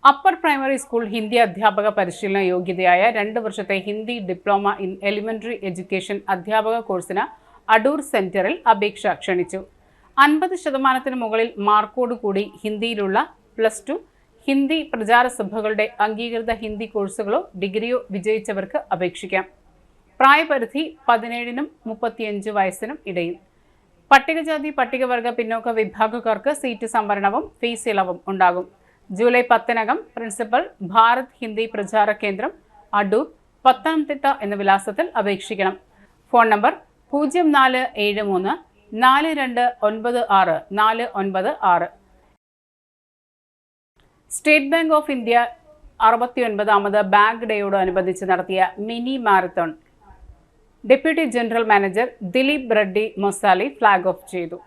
അപ്പർ പ്രൈമറി സ്കൂൾ ഹിന്ദി അധ്യാപക പരിശീലന യോഗ്യതയായ 2 വർഷത്തെ Hindi diploma in elementary education അധ്യാപക കോഴ്സിന് അടൂർ സെന്ററിൽ അപേക്ഷ ക്ഷണിച്ചു. 50% മുകളിൽ മാർക്കോടുകൂടി ഹിന്ദിയിലുള്ള +2 ഹിന്ദി പ്രചാര സഭകളുടെ അംഗീകൃത ഹിന്ദി കോഴ്സുകളോ ഡിഗ്രിയോ വിജയിച്ചവർക്ക് അപേക്ഷിക്കാം. പ്രായപരിധി 17നും 35 വയസ്സിനും ഇടയിൽ. പട്ടികജാതി പട്ടികവർഗ പിന്നോക്ക വിഭാഗക്കാർക്ക് സീറ്റ് സംവരണവും ഫീസ് ഇളവും ഉണ്ടാകും. ജൂലൈ 10-നകം പ്രിൻസിപ്പൽ ഭാരത് ഹിന്ദി പ്രചാര കേന്ദ്രം, അടൂർ, പത്തനംതിട്ട എന്ന വിലാസത്തിൽ അപേക്ഷിക്കണം. Phone number 0473 4296 496. State bank of India 69ാമത് ബാങ്ക് ഡേയോടനുബന്ധിച്ച് നടത്തിയ mini marathon deputy general manager Dileep Reddy Mosali flag off ചെയ്തു.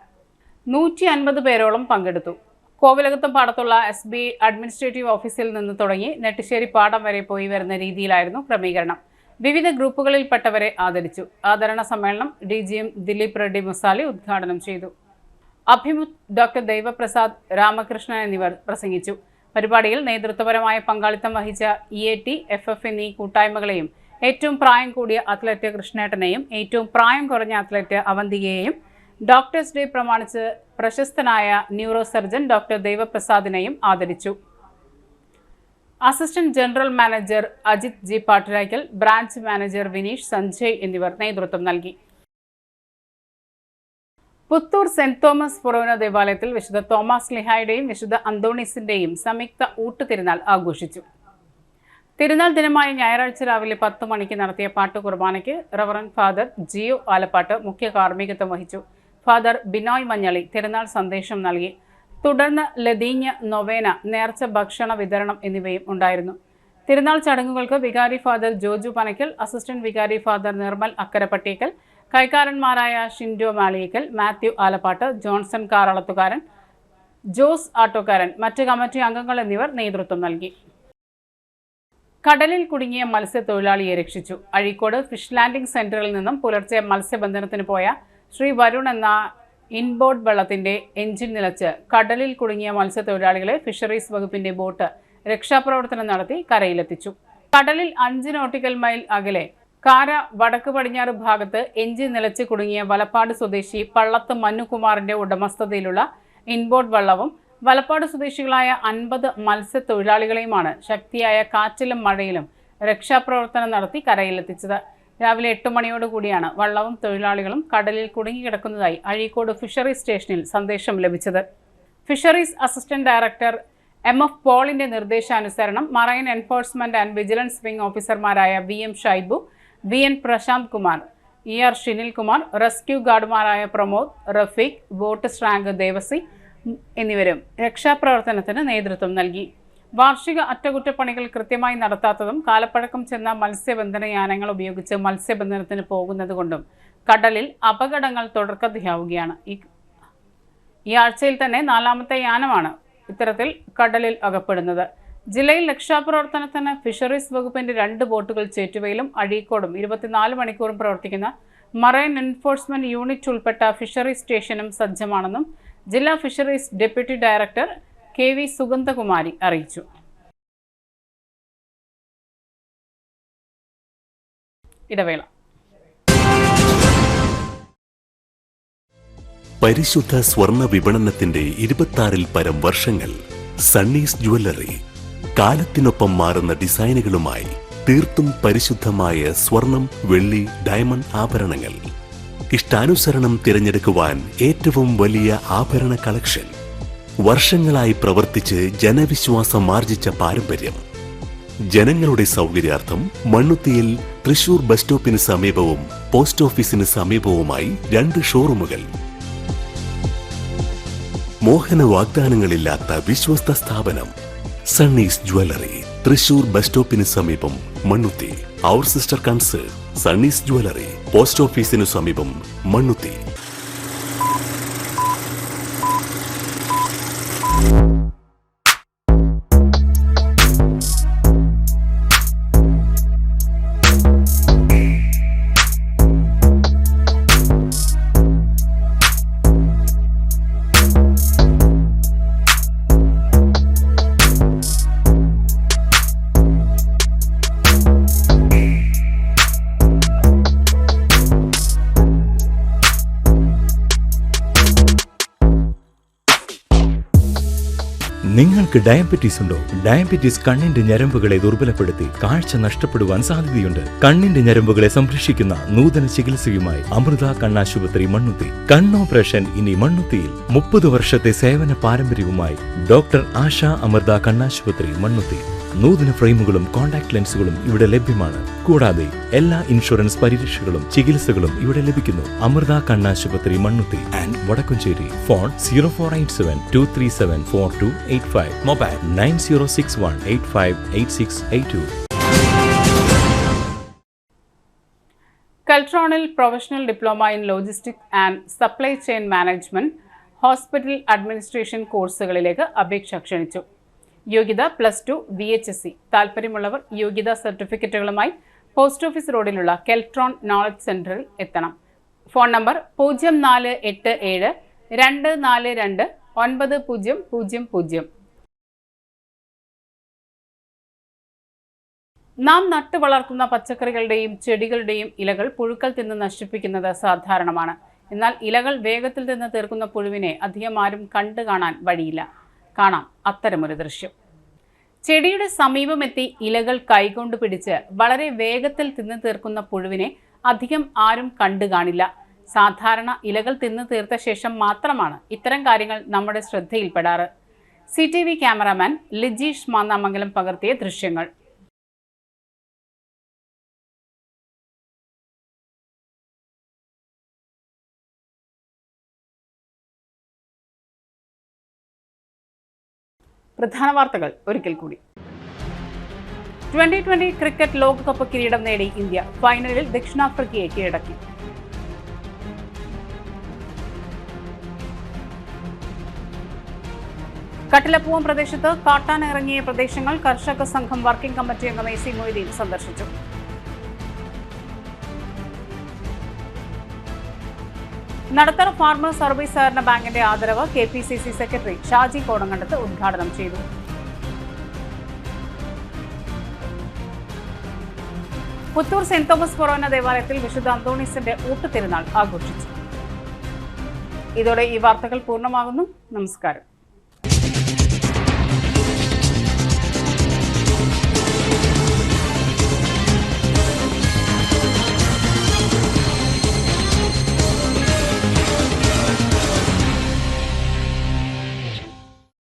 150 പേരോളം പങ്കെടുത്തു. കോവിലകത്തും പാടത്തുള്ള SBI അഡ്മിനിസ്ട്രേറ്റീവ് ഓഫീസിൽ നിന്ന് തുടങ്ങി നെട്ടിശ്ശേരി പാടം വരെ പോയി വരുന്ന രീതിയിലായിരുന്നു ക്രമീകരണം. വിവിധ ഗ്രൂപ്പുകളിൽപ്പെട്ടവരെ ആദരിച്ചു. ആദരണ സമ്മേളനം DGM ദിലീപ് റെഡ്ഡി മൊസാലി ഉദ്ഘാടനം ചെയ്തു. അഭിമുഖ് ഡോക്ടർ ദൈവപ്രസാദ് രാമകൃഷ്ണൻ എന്നിവർ പ്രസംഗിച്ചു. പരിപാടിയിൽ നേതൃത്വപരമായ പങ്കാളിത്തം വഹിച്ച EAT, FF എന്നീ കൂട്ടായ്മകളെയും ഏറ്റവും പ്രായം കൂടിയ അത്ലറ്റ് കൃഷ്ണേട്ടനെയും ഏറ്റവും പ്രായം കുറഞ്ഞ അത്ലറ്റ് അവന്തികയെയും ഡോക്ടേഴ്സ് ഡേ പ്രമാണിച്ച് പ്രശസ്തനായ ന്യൂറോ സർജൻ ഡോക്ടർ ദൈവപ്രസാദിനെയും ആദരിച്ചു. Assistant general manager Ajith G Patturaikkal, branch manager Vineesh, Sanjay എന്നിവർ നേതൃത്വം നൽകി. പുത്തൂർ സെന്റ് തോമസ് ഫൊറോന ദേവാലയത്തിൽ വിശുദ്ധ തോമസ് ലിഹായുടെയും വിശുദ്ധ അന്തോണീസിന്റെയും സംയുക്ത ഊട്ടുതിരുനാൾ ആഘോഷിച്ചു. തിരുനാൾ ദിനമായ ഞായറാഴ്ച രാവിലെ 10 മണിക്ക് നടത്തിയ പാട്ട് കുർബാനയ്ക്ക് റവറന്റ് ഫാദർ ജിയോ ആലപ്പാട്ട് മുഖ്യ കാർമ്മികത്വം വഹിച്ചു. ഫാദർ ബിനോയ് മഞ്ഞളി തിരുനാൾ സന്ദേശം നൽകി. തുടർന്ന് ലതീഞ്ഞ നൊവേന, നേർച്ച ഭക്ഷണ വിതരണം എന്നിവയും ഉണ്ടായിരുന്നു. തിരുനാൾ ചടങ്ങുകൾക്ക് വികാരി ഫാദർ ജോജു പനക്കൽ, അസിസ്റ്റന്റ് വികാരി ഫാദർ നിർമ്മൽ അക്കരപ്പട്ടിക്കൽ, കൈക്കാരന്മാരായ ഷിൻഡോ മാളിയേക്കൽ, മാത്യു ആലപ്പാട്ട്, ജോൺസൺ കാറളത്തുകാരൻ, ജോസ് ആട്ടോക്കാരൻ, മറ്റ് കമ്മിറ്റി അംഗങ്ങൾ എന്നിവർ നേതൃത്വം നൽകി. കടലിൽ കുടുങ്ങിയ മത്സ്യത്തൊഴിലാളിയെ രക്ഷിച്ചു. അഴീക്കോട് ഫിഷ് ലാൻഡിംഗ് സെന്ററിൽ നിന്നും പുലർച്ചെ മത്സ്യബന്ധനത്തിന് പോയ ശ്രീ വരുൺ എന്ന ഇൻബോർഡ് വള്ളത്തിന്റെ എഞ്ചിൻ നിലച്ച് കടലിൽ കുടുങ്ങിയ മത്സ്യത്തൊഴിലാളികളെ ഫിഷറീസ് വകുപ്പിന്റെ ബോട്ട് രക്ഷാപ്രവർത്തനം നടത്തി കരയിലെത്തിച്ചു. കടലിൽ 5 നോട്ടിക്കൽ മൈൽ അകലെ കാര വടക്ക് പടിഞ്ഞാറ് ഭാഗത്ത് എഞ്ചിൻ നിലച്ച് കുടുങ്ങിയ വലപ്പാട് സ്വദേശി പള്ളത്ത് മന്നുകുമാറിന്റെ ഉടമസ്ഥതയിലുള്ള ഇൻബോർഡ് വള്ളവും വലപ്പാട് സ്വദേശികളായ 50 മത്സ്യത്തൊഴിലാളികളെയുമാണ് ശക്തിയായ കാറ്റിലും മഴയിലും രക്ഷാപ്രവർത്തനം നടത്തി കരയിലെത്തിച്ചത്. രാവിലെ 8 മണിയോടുകൂടിയാണ് വള്ളവും തൊഴിലാളികളും കടലിൽ കുടുങ്ങിക്കിടക്കുന്നതായി അഴീക്കോട് ഫിഷറീസ് സ്റ്റേഷനിൽ സന്ദേശം ലഭിച്ചത്. ഫിഷറീസ് അസിസ്റ്റന്റ് ഡയറക്ടർ MF പോളിന്റെ നിർദ്ദേശാനുസരണം marine enforcement and vigilance wing ഓഫീസർമാരായ VM Shaibu, VN Prasanth Kumar, ER Shinil Kumar, rescue ഗാർഡുമാരായ പ്രമോദ്, റഫീഖ്, ബോട്ട് സ്ട്രാങ്ക് ദേവസി എന്നിവരും രക്ഷാപ്രവർത്തനത്തിന് നേതൃത്വം നൽകി. വാർഷിക അറ്റകുറ്റപ്പണികൾ കൃത്യമായി നടത്താത്തതും കാലപ്പഴക്കം ചെന്ന മത്സ്യബന്ധന യാനങ്ങൾ ഉപയോഗിച്ച് മത്സ്യബന്ധനത്തിന് പോകുന്നതുകൊണ്ടും കടലിൽ അപകടങ്ങൾ തുടർക്കഥയാവുകയാണ്. ഈ ആഴ്ചയിൽ തന്നെ 4ാമത്തെ യാനമാണ് ഇത്തരത്തിൽ കടലിൽ അകപ്പെടുന്നത്. ജില്ലയിൽ രക്ഷാപ്രവർത്തനത്തിന് ഫിഷറീസ് വകുപ്പിന്റെ 2 ബോട്ടുകൾ ചേറ്റുവയിലും അഴീക്കോടും 24 മണിക്കൂറും പ്രവർത്തിക്കുന്ന മറൈൻ എൻഫോഴ്സ്മെന്റ് യൂണിറ്റ് ഉൾപ്പെട്ട ഫിഷറീസ് സ്റ്റേഷനും സജ്ജമാണെന്നും ജില്ലാ fisheries deputy director KV Sugandhakumari അറിയിച്ചു. ഇടവേള. പരിശുദ്ധ സ്വർണ്ണ വിപണനത്തിന്റെ 26-ൽ പരം വർഷങ്ങൾ. സണ്ണീസ് ജ്വല്ലറി കാലത്തിനൊപ്പം മാറുന്ന ഡിസൈനുകളുമായി തീർത്തും പരിശുദ്ധമായ സ്വർണം, വെള്ളി, ഡയമണ്ട് ആഭരണങ്ങൾ. ഇഷ്ടാനുസരണം തിരഞ്ഞെടുക്കുവാൻ ഏറ്റവും വലിയ ആഭരണ കളക്ഷൻ. വർഷങ്ങളായി പ്രവർത്തിച്ച് ജനവിശ്വാസം ആർജിച്ച പാരമ്പര്യം. ജനങ്ങളുടെ സൗകര്യാർത്ഥം മണ്ണുത്തിയിൽ തൃശൂർ ബസ് സ്റ്റോപ്പിന് സമീപവും പോസ്റ്റ് ഓഫീസിന് സമീപവുമായി 2 ഷോറൂമുകൾ. മോഹന വാഗ്ദാനങ്ങളില്ലാത്ത വിശ്വസ്ത സ്ഥാപനം സണ്ണീസ് ജ്വല്ലറി, തൃശൂർ ബസ് സ്റ്റോപ്പിന് സമീപം മണ്ണുത്തി. അവർ സിസ്റ്റർ കൺസേൺ സണ്ണീസ് ജ്വല്ലറി, പോസ്റ്റ് ഓഫീസിനു സമീപം മണ്ണുത്തി. നിങ്ങൾക്ക് ഡയബറ്റീസ് ഉണ്ടോ? ഡയബറ്റീസ് കണ്ണിന്റെ ഞരമ്പുകളെ ദുർബലപ്പെടുത്തി കാഴ്ച നഷ്ടപ്പെടുവാൻ സാധ്യതയുണ്ട്. കണ്ണിന്റെ ഞരമ്പുകളെ സംരക്ഷിക്കുന്ന നൂതന ചികിത്സയുമായി അമൃത കണ്ണാശുപത്രി മണ്ണുത്തി. കണ്ണോപ്പറേഷൻ ഇനി മണ്ണുത്തിയിൽ. 30 വർഷത്തെ സേവന പാരമ്പര്യവുമായി ഡോക്ടർ ആശ അമൃത കണ്ണാശുപത്രി മണ്ണുത്തി. നൂതന ഫ്രെയിമുകളും കോൺടാക്ട് ലെൻസുകളും ഇവിടെ ലഭ്യമാണ്. കൂടാതെ എല്ലാ ഇൻഷുറൻസ് പരിരക്ഷകളും ചികിത്സകളും ഇവിടെ ലഭിക്കുന്നു. അമൃത കണ്ണാശുപത്രി Mannuthy and Vadakkumchery. Phone 0487-237-4285. Mobile 9061858682. കൽട്രോണിൽ professional diploma in logistics and supply chain management, hospital administration കോഴ്സുകളിലേക്ക് അപേക്ഷ ക്ഷണിച്ചു. യോഗ്യത +2 VHSC. താൽപ്പര്യമുള്ളവർ യോഗ്യതാ സർട്ടിഫിക്കറ്റുകളുമായി പോസ്റ്റ് ഓഫീസ് റോഡിലുള്ള കെൽട്രോൺ നോളജ് സെന്ററിൽ എത്തണം. Phone number 0487-242-9000. നാം നട്ടു വളർത്തുന്ന പച്ചക്കറികളുടെയും ചെടികളുടെയും ഇലകൾ പുഴുക്കൾ തിന്ന് നശിപ്പിക്കുന്നത് സാധാരണമാണ്. എന്നാൽ ഇലകൾ വേഗത്തിൽ തിന്ന് തീർക്കുന്ന പുഴുവിനെ അധികം ആരും കണ്ടു കാണാൻ വഴിയില്ല. കാണാം അത്തരമൊരു ദൃശ്യം. ചെടിയുടെ സമീപമെത്തി ഇലകൾ കൈകൊണ്ട് പിടിച്ച് വളരെ വേഗത്തിൽ തിന്നു തീർക്കുന്ന പുഴുവിനെ അധികം ആരും കണ്ടു കാണില്ല. സാധാരണ ഇലകൾ തിന്നു തീർത്ത ശേഷം മാത്രമാണ് ഇത്തരം കാര്യങ്ങൾ നമ്മുടെ ശ്രദ്ധയിൽപ്പെടാറ്. CTV ക്യാമറാമാൻ ലിജീഷ് മാന്നാമംഗലം പകർത്തിയ ദൃശ്യങ്ങൾ. പ്രധാന വാർത്തകൾ ഒരിക്കൽ കൂടി. 2020 ക്രിക്കറ്റ് ലോകകപ്പ് കിരീടം നേടി ഇന്ത്യ. ഫൈനലിൽ ദക്ഷിണാഫ്രിക്കയെ കീഴടക്കി. കട്ടിലപ്പൂവം പ്രദേശത്ത് കാട്ടാന ഇറങ്ങിയ പ്രദേശങ്ങൾ കർഷക സംഘം വർക്കിംഗ് കമ്മിറ്റി അംഗം AC മൊയ്തീൻ സന്ദർശിച്ചു. നടത്തറ ഫാർമേഴ്സ് സർവീസ് സഹകരണ ബാങ്കിന്റെ ആദരവ് KPCC സെക്രട്ടറി ഷാജി കോടങ്കണ്ടത്ത് ഉദ്ഘാടനം ചെയ്തു. പുത്തൂർ സെന്റ് തോമസ് ഫൊറോന ദേവാലയത്തിൽ വിശുദ്ധ അന്തോണീസിന്റെ ഊട്ടുതിരുനാൾ ആഘോഷിച്ചു. ഇതോടെ ഈ വാർത്തകൾ പൂർണ്ണമാകുന്നു. നമസ്കാരം.